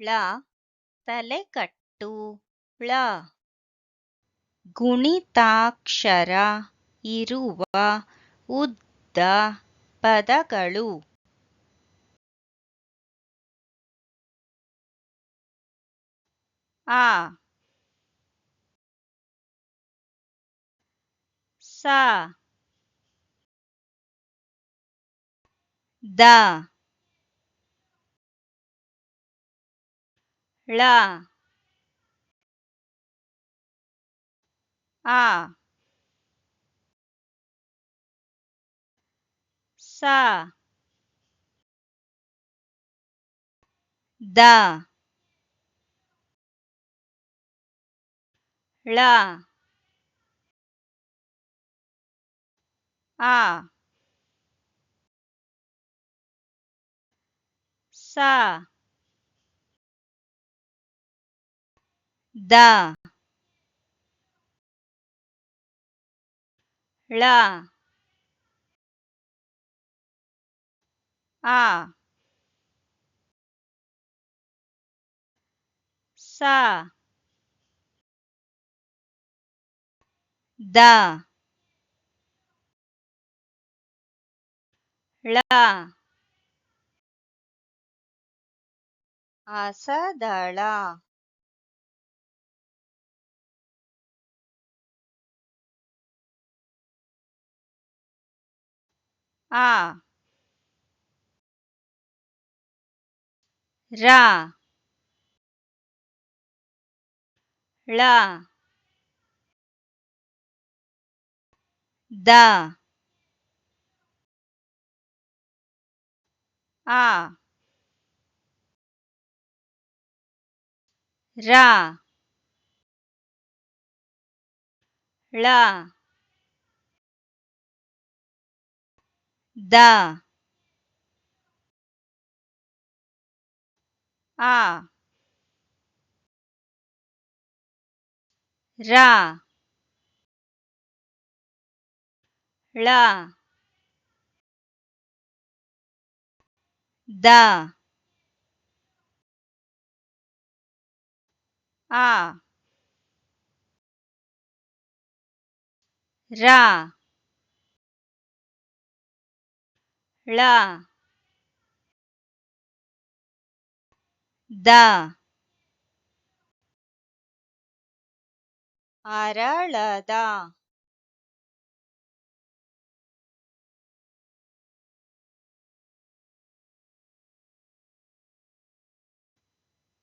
ಳ ತಲೆಕಟ್ಟು ಳ ಗುಣಿತಾಕ್ಷರ ಇರುವ ಉದ್ದ ಪದಗಳು ಆ ಸ ದ ಳ ಆ ಸ ದ ಳ ಆ ಸ ದ ಳ ಆ ಸ ದ ಳ ಅಸದಳ ಆ ರ ಳ ದ ಆ ರ ಳ ದ ಆ ರ ಳ ದ ಆ ರ ಳ ದ ಅರಳದ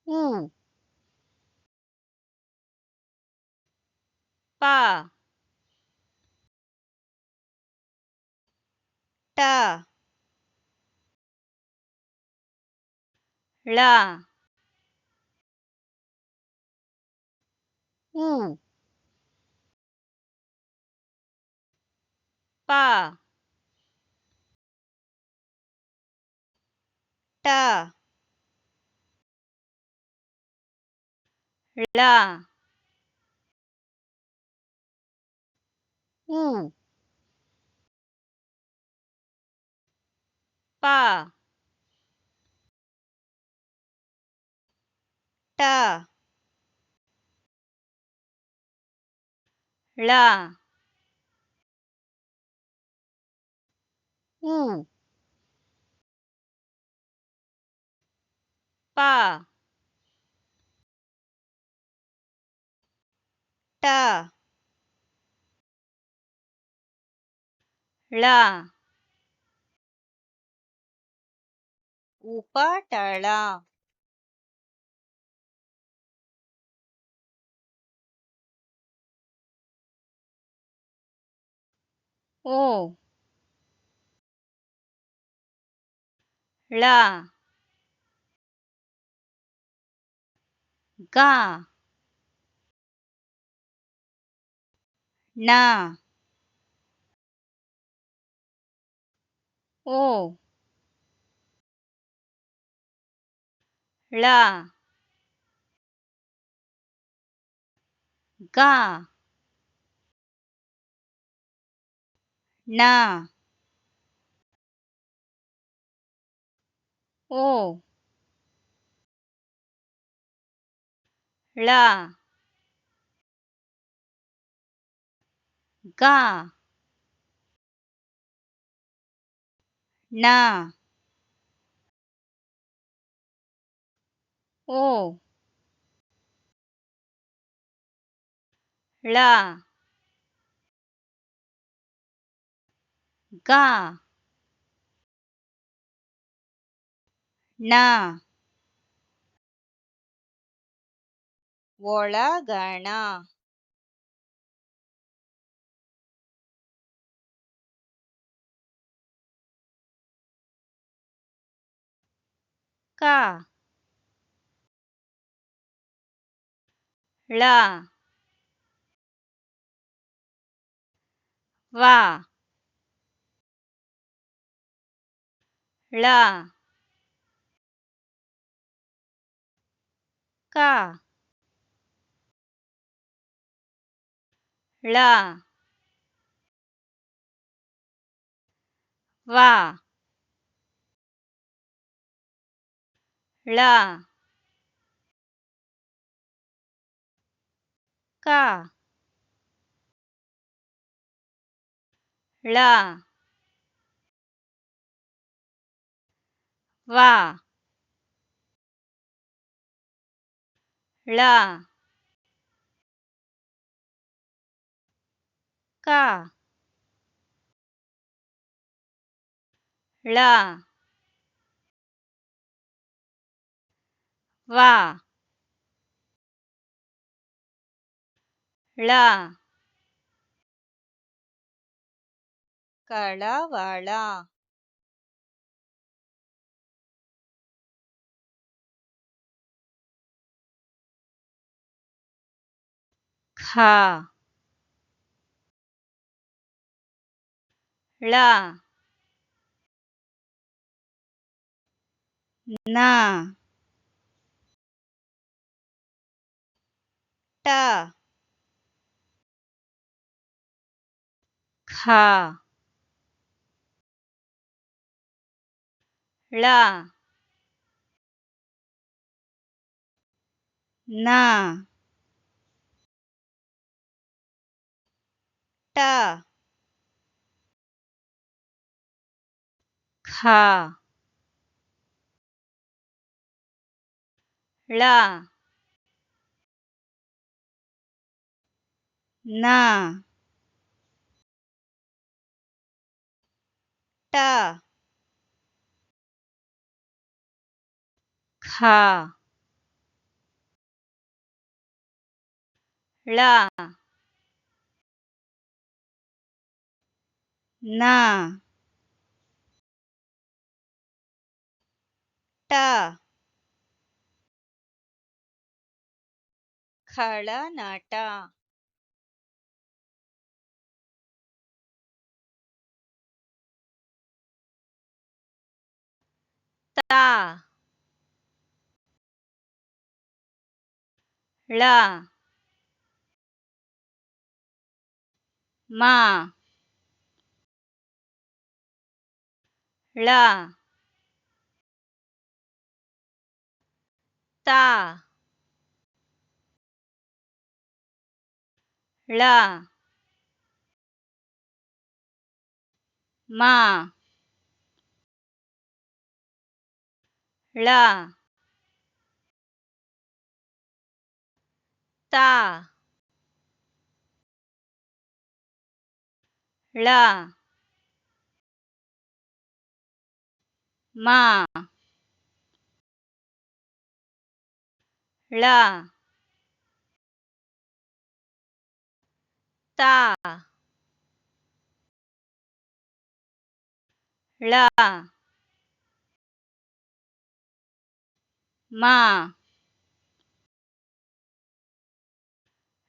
ಉ ಪ ಟ ಳ ಉ ಪ ಟ ಳ ಉ ಪ ಟ ಳ ಉ ಪ ಟ ಳ ಉಪಟಳ ಓ ಳ ಗ ನ ಓ ಳ ಗ ನ ಓ ಳ ಗ ಣ ಓ ಳ ಗ ಣ ಒಳಗಣ ಕ ಳ ವ ಳ ಕ ಳ ವ ಳ ಕ ಳ ವ ಳ ಕ ಳ ವ ಳ ಕಳವಳ ಖ ಳ ನ ಟ ಖ ಳ ನ ಟ ಖ ಳ ನ ಟ ಖ ಳ ನ ಟ ಖಳನಟ ತ ಳ ಮ ಳ ತ ಳ ಮ ಳ ತ ಳ ಮ ಳ ತ ಳ ಮ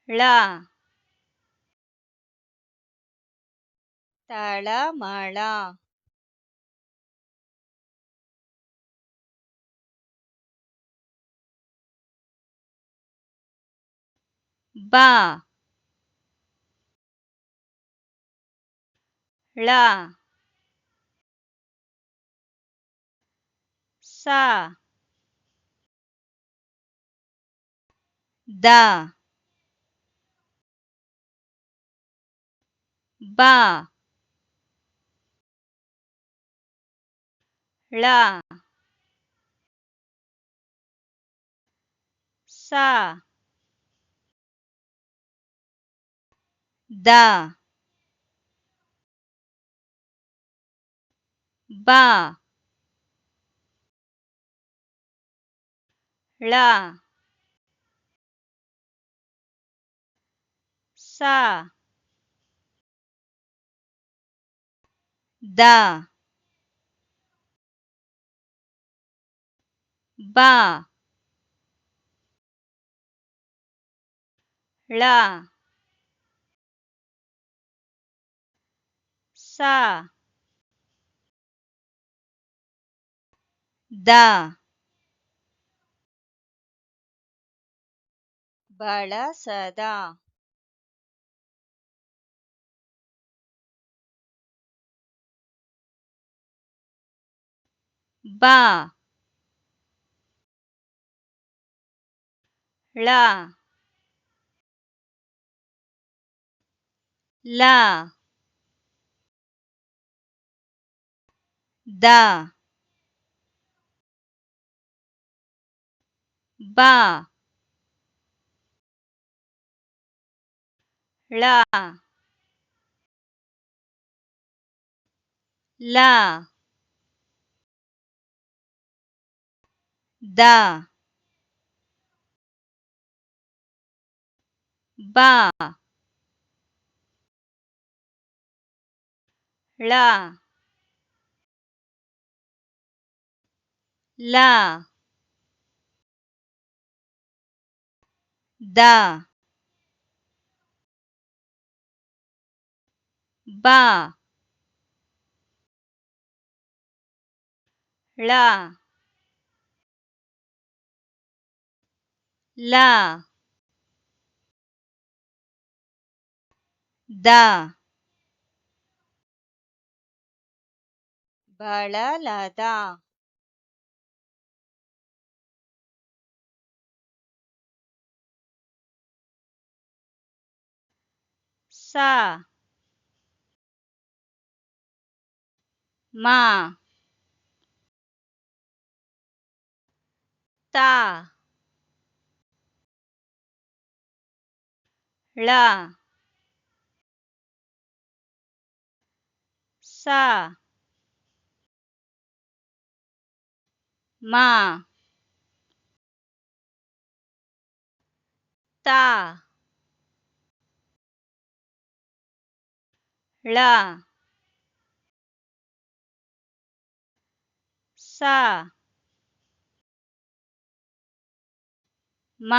ಳ ತಳಮಳ ಬ ಳ ಸ ದ ಬ ಳ ಸ ದ ಬ ಳ ಸ ದ ಬ ಳ ಸ ದ ಬಳಸದ ಬ ಳ ಲ ದ ಬ ಳ ಲ ದ ಬ ಳ ಲ ದ ಬ ಳ ಲ ದ ಬಳಲದ ಸ ಮ ತ ಳ ಸ ಮ ತ ಳ ಸ ಮ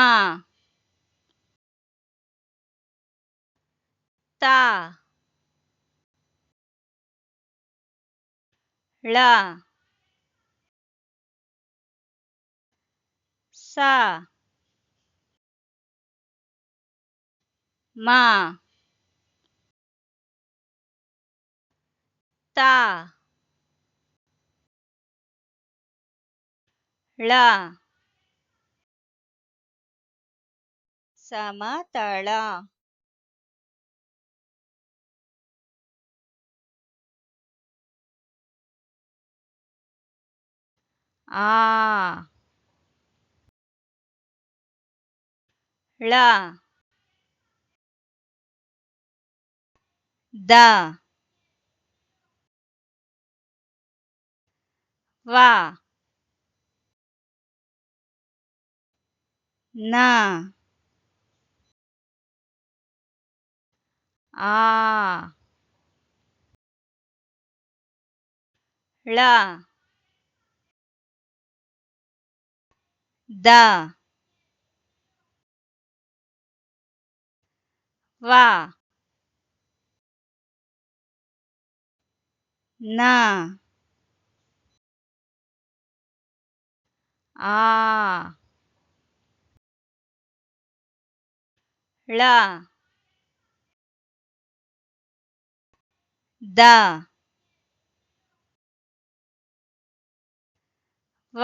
ತ ಳ ಸ ಮ ತ ಳ ಸಮತಳ ಆ ಳ ದ ವ ನ ಆ ಳ ದ ವ ನ ಆ ಳ ದ ವ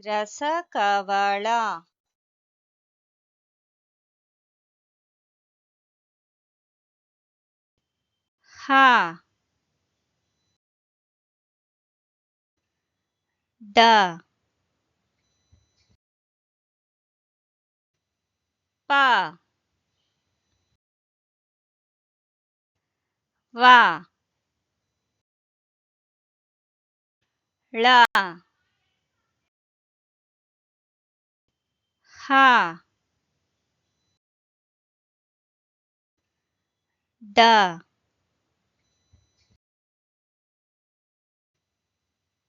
ರಸಕವಳ. ಹ. ಡ. ಪ. ವ. ಳ. ಹ. ಡ.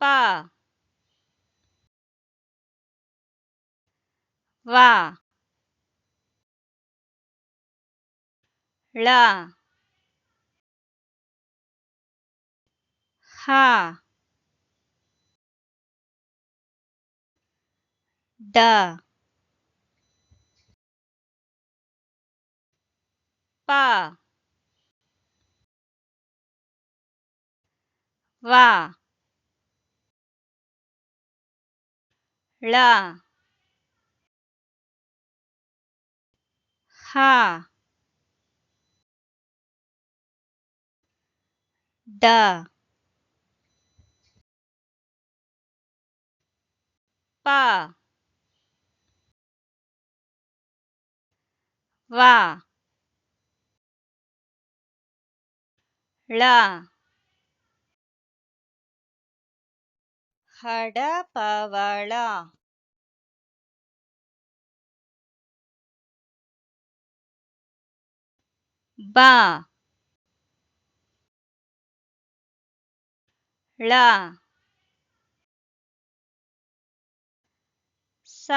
ಪ. ವ. ಳ. ಹ. ಡ. ಪ. ವ. ಳ. ಹಾ ಡ ಪ ವ ಳ ಹಡಪವಳ ಬ ಳ ಸ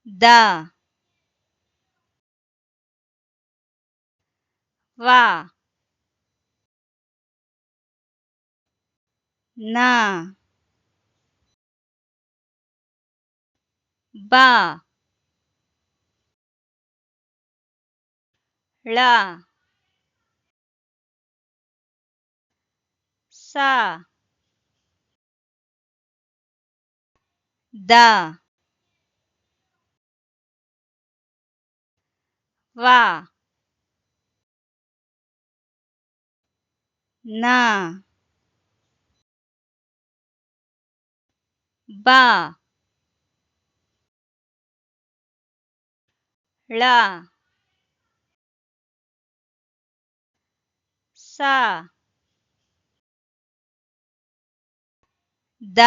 ದ ವ ನ ಬ ಳ ಸ ದ ವ ನ ಬ ಳ ಸ ದ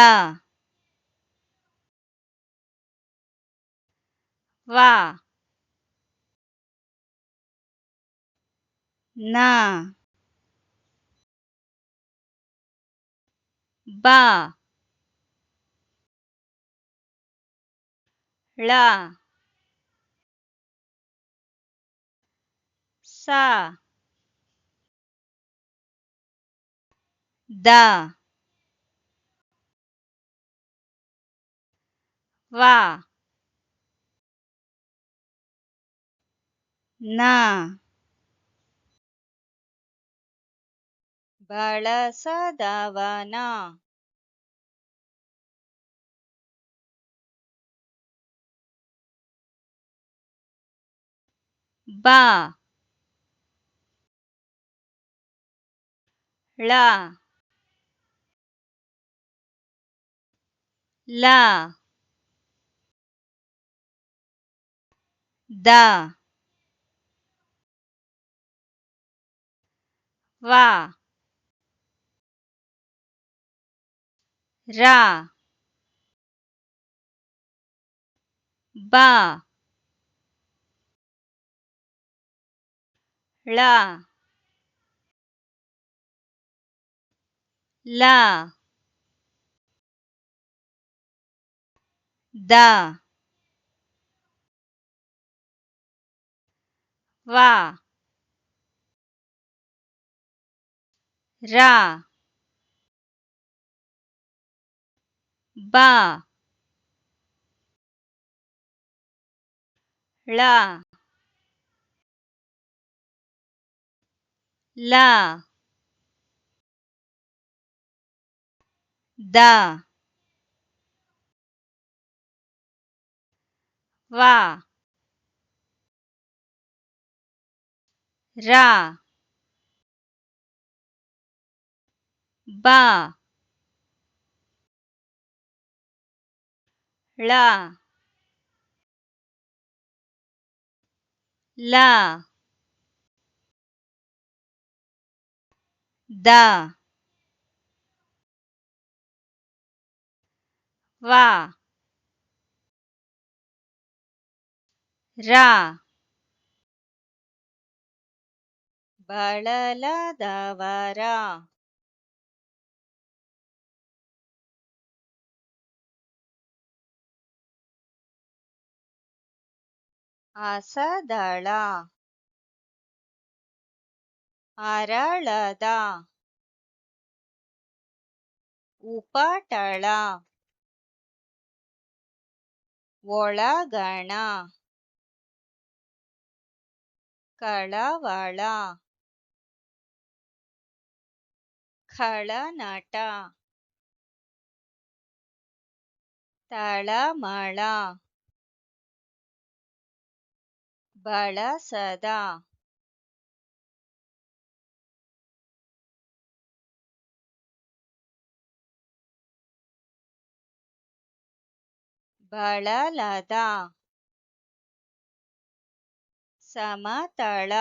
ವ ನ ಬ ಳ ಸ ದ ವ ನ ಬಳಸದವನ ಬ ಳ ಲ ದ ವ ರ ಬ ಳ ಲ ದ ವ ರ ಬ ಳ ಲ ದ ವ ರ ಬ ಳ ಲ ದ ವ ರ ಬಳಲದವರ ಅಸದಳ ಅರಳದ ಉಪಟಳ ಒಳಗಣ ಕಳವಳ ಖಳನಟ ತಳಮಳ ಬಳಸದ ಬಳಲದ ಸಮತಳ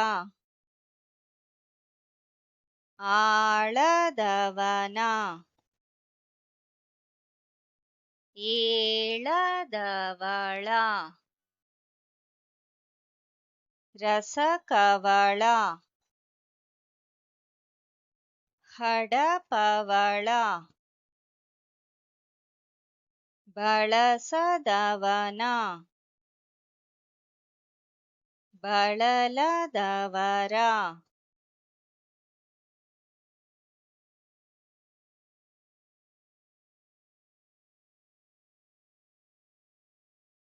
ಆಳದವನ ಏಳದವಳ ರಸಕವಳ ಹಡಪವಳ ಬಳಸದವನ ಬಳಲದವರ